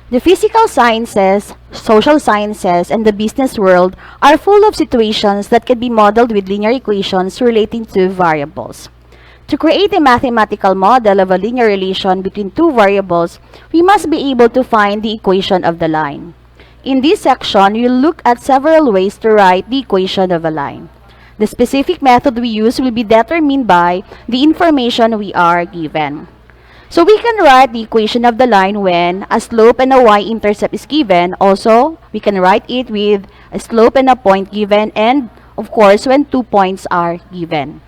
The physical sciences, social sciences, and the business world are full of situations that can be modeled with linear equations relating to variables. To create a mathematical model of a linear relation between two variables, we must be able to find the equation of the line. In this section, we'll look at several ways to write the equation of a line. The specific method we use will be determined by the information we are given. So we can write the equation of the line when a slope and a y-intercept is given. Also, we can write it with a slope and a point given, and of course, when 2 points are given.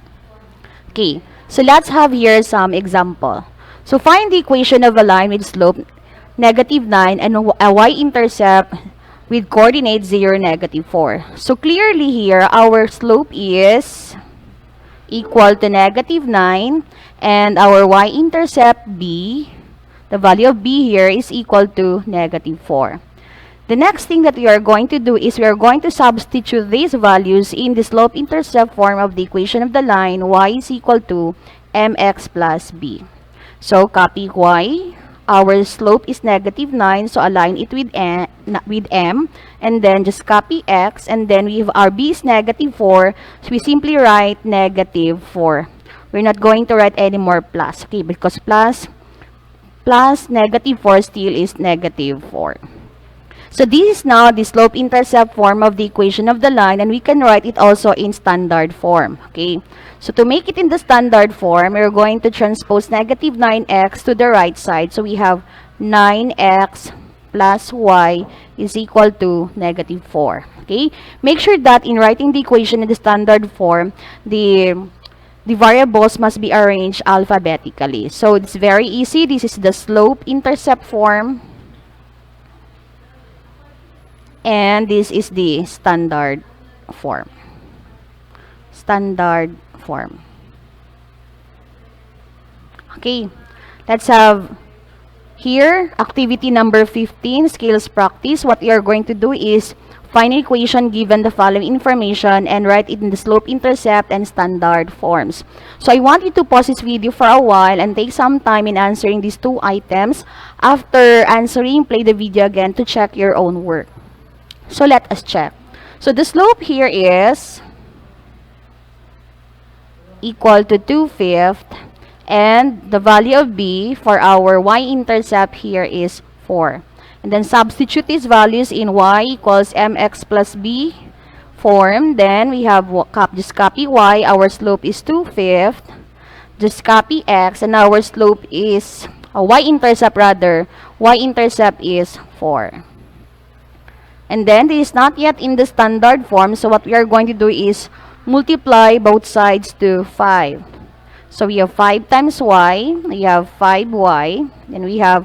Okay, so let's have here some example. So find the equation of a line with slope -9 and a y-intercept with coordinates 0, -4. So clearly here, our slope is equal to -9, and our y-intercept b, the value of b here is equal to -4. The next thing that we are going to do is we are going to substitute these values in the slope-intercept form of the equation of the line y is equal to mx plus b. So copy y. Our slope is -9, so align it with m, and then just copy x, and then we have our b is -4, so we simply write -4. We're not going to write any more plus, okay, because plus -4 still is -4. So this is now the slope-intercept form of the equation of the line, and we can write it also in standard form, okay? So to make it in the standard form, we're going to transpose -9x to the right side. So we have 9x plus y is equal to -4, okay? Make sure that in writing the equation in the standard form, the variables must be arranged alphabetically. So it's very easy. This is the slope-intercept form. And this is the standard form. Standard form. Okay, let's have here activity number 15, skills practice. What we are going to do is find an equation given the following information and write it in the slope, intercept, and standard forms. So I want you to pause this video for a while and take some time in answering these two items. After answering, play the video again to check your own work. So let us check. So the slope here is equal to 2/5, and the value of b for our y-intercept here is 4. And then substitute these values in y equals mx plus b form. Then we have just copy y, our slope is 2/5. Just copy x, and our slope is y-intercept rather. Y-intercept is 4. And then this is not yet in the standard form, so what we are going to do is multiply both sides to 5. So we have 5 times y, we have 5y, then we have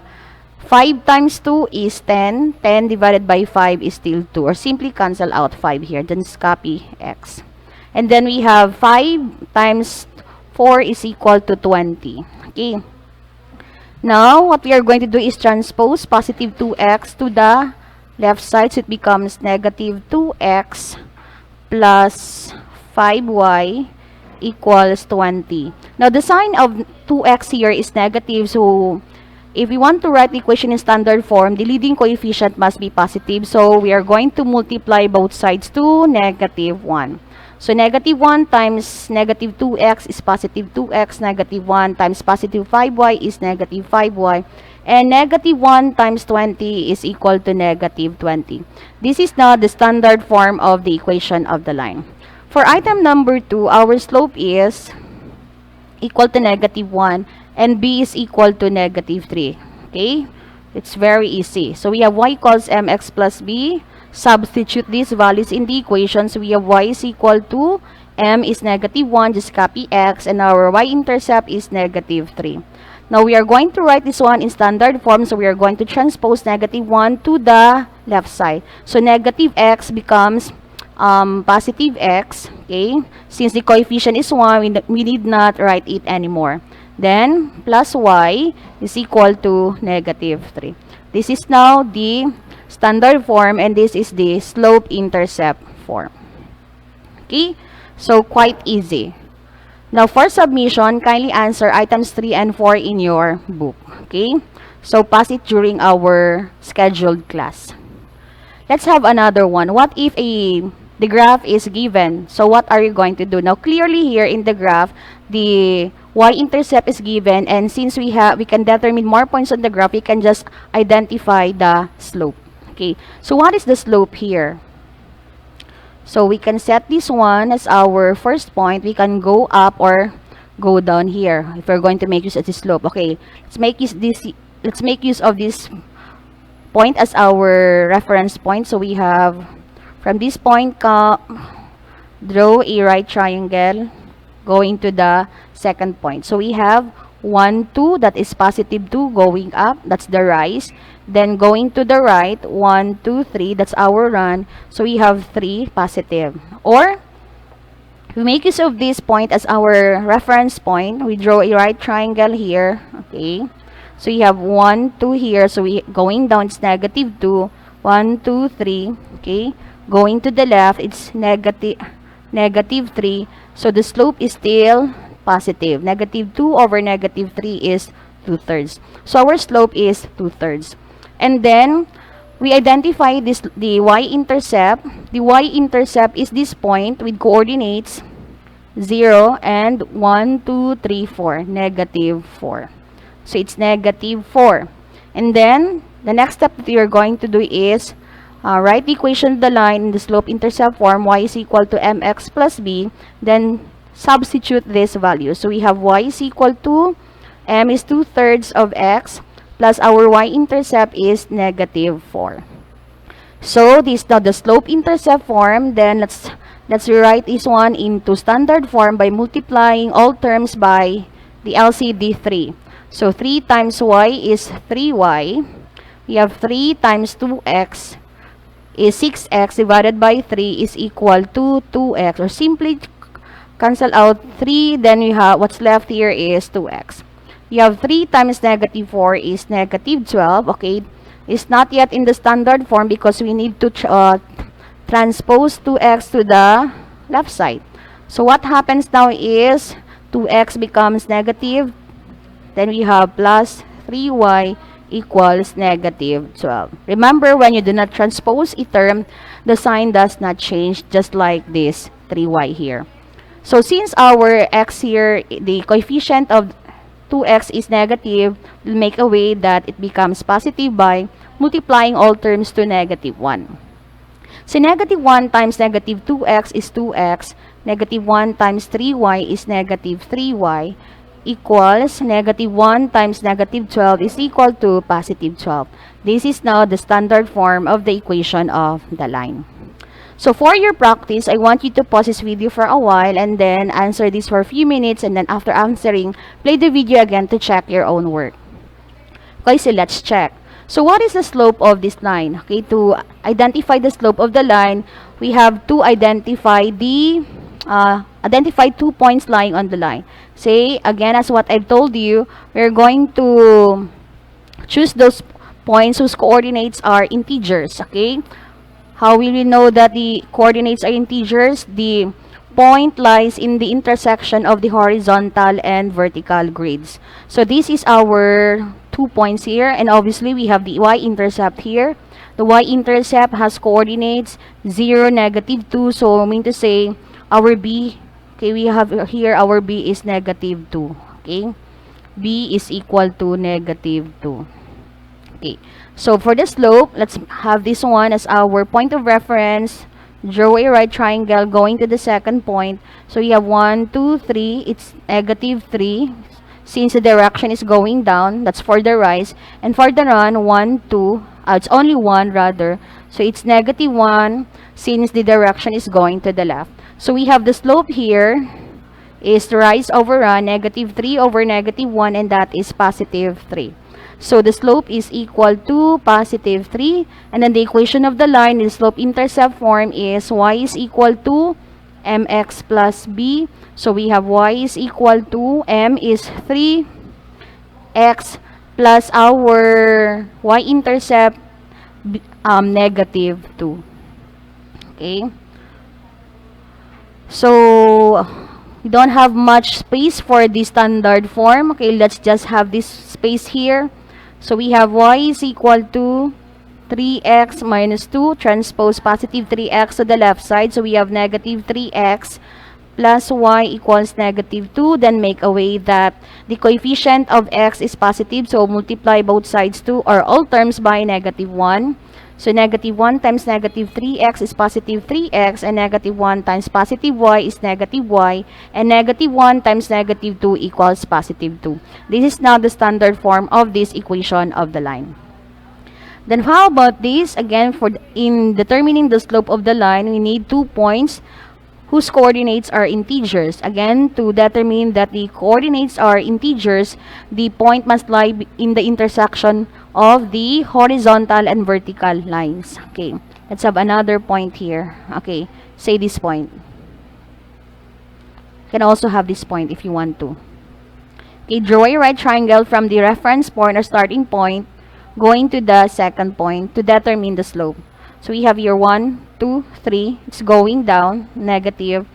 5 times 2 is 10. 10 divided by 5 is still 2, or simply cancel out 5 here, then just copy x. And then we have 5 times 4 is equal to 20. Okay. Now, what we are going to do is transpose positive 2x to the left side, so it becomes -2x plus 5y equals 20. Now, the sign of 2x here is negative, so if we want to write the equation in standard form, the leading coefficient must be positive, so we are going to multiply both sides to -1. So -1 times -2x is positive 2x, -1 times positive 5y is -5y, and -1 times 20 is equal to -20. This is now the standard form of the equation of the line. For item number 2, our slope is equal to -1 and b is equal to -3. Okay? It's very easy. So we have y equals mx plus b. Substitute these values in the equation. So we have y is equal to m is -1, just copy x, and our y-intercept is -3. Now, we are going to write this one in standard form, so we are going to transpose -1 to the left side. So, -x becomes positive x, okay? Since the coefficient is 1, we need not write it anymore. Then, plus y is equal to -3. This is now the standard form, and this is the slope-intercept form. Okay? So, quite easy. Now, for submission, kindly answer items 3 and 4 in your book. Okay? So pass it during our scheduled class. Let's have another one. What if the graph is given? So what are you going to do? Now clearly here in the graph, the y-intercept is given, and since we can determine more points on the graph, we can just identify the slope. Okay. So what is the slope here? So we can set this one as our first point. We can go up or go down here if we're going to make use of this slope. Okay. Let's make use of this point as our reference point. So we have from this point, draw a right triangle going to the second point. So we have 1, 2, that is positive 2 going up, that's the rise. Then going to the right, 1, 2, 3, that's our run. So we have 3 positive. Or we make use of this point as our reference point. We draw a right triangle here. Okay. So you have 1, 2 here. So we going down, it's negative 2. 1, 2, 3. Okay. Going to the left, it's negative 3. So the slope is still positive. Negative 2 over negative 3 is 2/3. So our slope is 2/3. And then we identify the y-intercept. The y-intercept is this point with coordinates 0 and 1, 2, 3, 4. Negative 4. So it's negative 4. And then the next step that we are going to do is write the equation of the line in the slope-intercept form. Y is equal to mx plus b. Then substitute this value. So we have y is equal to m is 2/3 of x plus our y-intercept is negative 4. So this is now the slope-intercept form. Then let's rewrite this one into standard form by multiplying all terms by the LCD 3. So 3 times y is 3y. We have 3 times 2x is 6x divided by 3 is equal to 2x. Or simply cancel out 3, then we have what's left here is 2x. You have 3 times negative 4 is negative 12. Okay, it's not yet in the standard form because we need to transpose 2x to the left side. So what happens now is 2x becomes negative. Then we have plus 3y equals negative 12. Remember, when you do not transpose a term, the sign does not change, just like this 3y here. So since our x here, the coefficient of 2x is negative, we'll make a way that it becomes positive by multiplying all terms to negative 1. So negative 1 times negative 2x is 2x. Negative 1 times 3y is negative 3y. Equals negative 1 times negative 12 is equal to positive 12. This is now the standard form of the equation of the line. So for your practice, I want you to pause this video for a while and then answer this for a few minutes, and then after answering, play the video again to check your own work. Okay, so let's check. So what is the slope of this line? Okay, to identify the slope of the line, we have to identify the identify 2 points lying on the line. Say, again, as what I've told you, we're going to choose those points whose coordinates are integers, okay? How will we know that the coordinates are integers? The point lies in the intersection of the horizontal and vertical grids. So this is our 2 points here, and obviously we have the y-intercept here. The y-intercept has coordinates 0, negative 2, so I mean to say our b, okay, we have here our b is negative 2, okay? B is equal to negative 2. Okay, so for the slope, let's have this one as our point of reference. Draw a right triangle going to the second point. So we have 1, 2, 3. It's negative 3. Since the direction is going down, that's for the rise. And for the run, 1, 2. It's only 1 rather. So it's negative 1 since the direction is going to the left. So we have the slope here is rise over run, negative 3 over negative 1, and that is positive 3. So the slope is equal to positive 3. And then the equation of the line in slope-intercept form is y is equal to mx plus b. So we have y is equal to m is 3x plus our y-intercept negative 2. Okay. So we don't have much space for the standard form. Okay, let's just have this space here. So we have y is equal to 3x minus 2, transpose positive 3x to the left side. So we have negative 3x plus y equals negative 2. Then make away that the coefficient of x is positive. So multiply both sides to, or all terms, by negative 1. So negative 1 times negative 3x is positive 3x, and negative 1 times positive y is negative y, and negative 1 times negative 2 equals positive 2. This is now the standard form of this equation of the line. Then how about this? Again, in determining the slope of the line, we need 2 points whose coordinates are integers. Again, to determine that the coordinates are integers, the point must lie in the intersection of the horizontal and vertical lines. Okay, let's have another point here. Okay, say this point. You can also have this point if you want to. Okay, draw a right triangle from the reference point or starting point going to the second point to determine the slope. So we have here 1, 2, 3. It's going down. Negative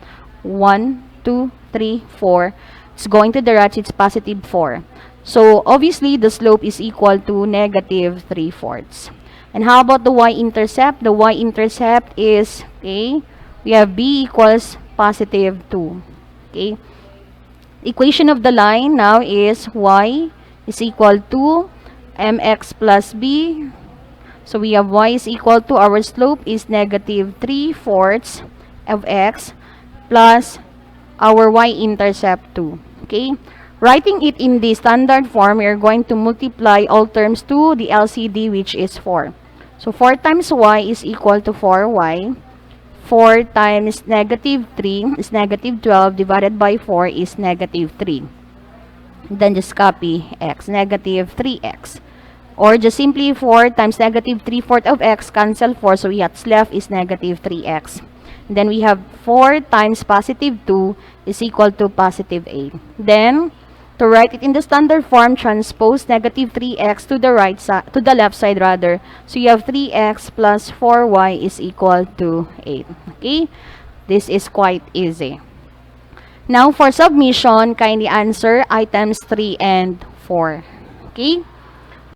1, 2, 3, 4. It's going to the right. It's positive 4. So obviously the slope is equal to negative 3/4. And how about the y-intercept? The y-intercept is, okay, we have b equals positive 2. Okay. Equation of the line now is y is equal to mx plus b. So we have y is equal to, our slope is negative 3/4 of x plus our y-intercept 2. Okay. Writing it in the standard form, we are going to multiply all terms to the LCD, which is 4. So 4 times y is equal to 4y. 4 times negative 3 is negative 12 divided by 4 is negative 3. Then just copy x, negative 3x. Or just simply 4 times negative 3/4 of x, cancel 4. So what's left is negative 3x. Then we have 4 times positive 2 is equal to positive 8. Then, to write it in the standard form, transpose negative 3x to the right side, to the left side rather. So you have 3x plus 4y is equal to 8. Okay? This is quite easy. Now, for submission, kindly answer items 3 and 4. Okay?